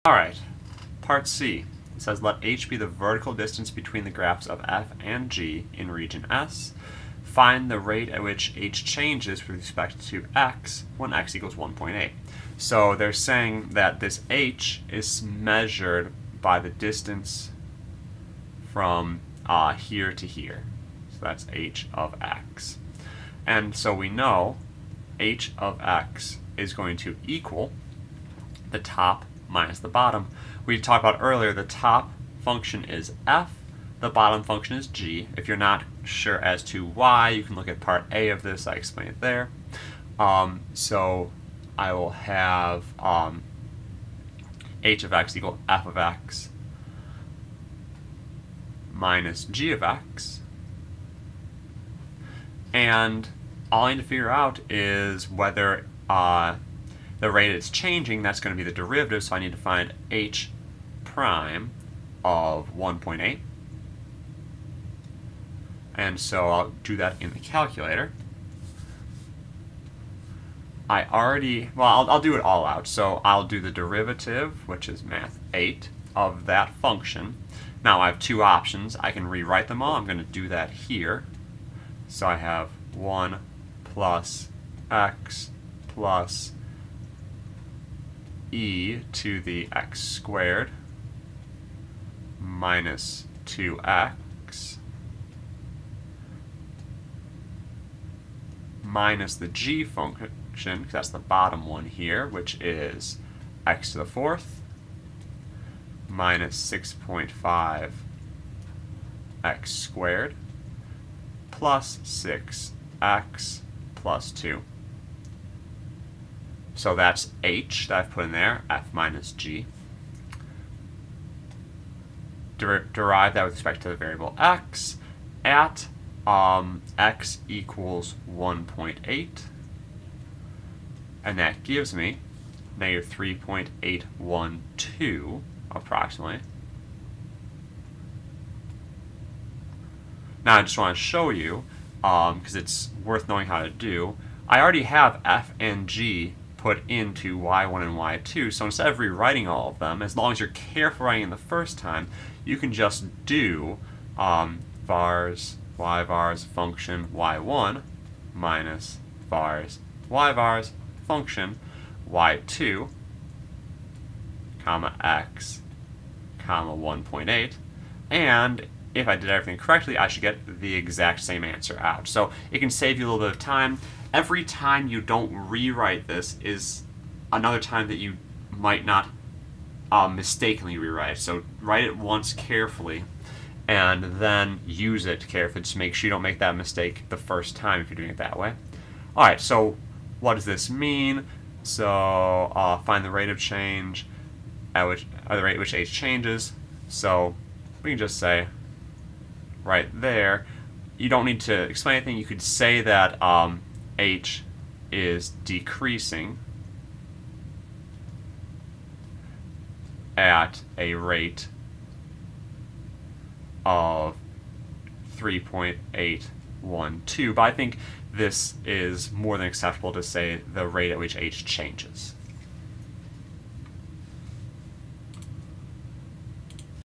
Alright, part C. It says let h be the vertical distance between the graphs of f and g in region S. Find the rate at which h changes with respect to x when x equals 1.8. So they're saying that this h is measured by the distance from here to here. So that's h of x. And so we know h of x is going to equal the top minus the bottom. We talked about earlier, the top function is f, the bottom function is g. If you're not sure as to why, you can look at part A of this, I explain it there. So I will have h of x equal f of x minus g of x. And all I need to figure out is whether the rate it's changing, that's going to be the derivative, so I need to find h prime of 1.8. And so I'll do that in the calculator. I'll do it all out. So I'll do the derivative, which is math 8, of that function. Now I have two options. I can rewrite them all. I'm going to do that here. So I have 1 plus x plus e to the x squared minus 2x minus the g function, because that's the bottom one here, which is x to the fourth minus 6.5 x squared plus 6x plus 2. So that's h that I've put in there, f minus g. Derive that with respect to the variable x at x equals 1.8. And that gives me negative 3.812 approximately. Now I just want to show you, because it's worth knowing how to do, I already have f and g put into y1 and y2, so instead of rewriting all of them, as long as you're careful writing the first time, you can just do vars y vars function y1 minus vars y vars function y2 comma x comma 1.8, and if I did everything correctly, I should get the exact same answer out. So it can save you a little bit of time. Every time you don't rewrite this is another time that you might not mistakenly rewrite. So write it once carefully and then use it carefully to make sure you don't make that mistake the first time if you're doing it that way. Alright, so what does this mean? So find the rate of change at which, or the rate at which h changes. So we can just say right there, you don't need to explain anything. You could say that h is decreasing at a rate of 3.812, but I think this is more than acceptable to say the rate at which h changes.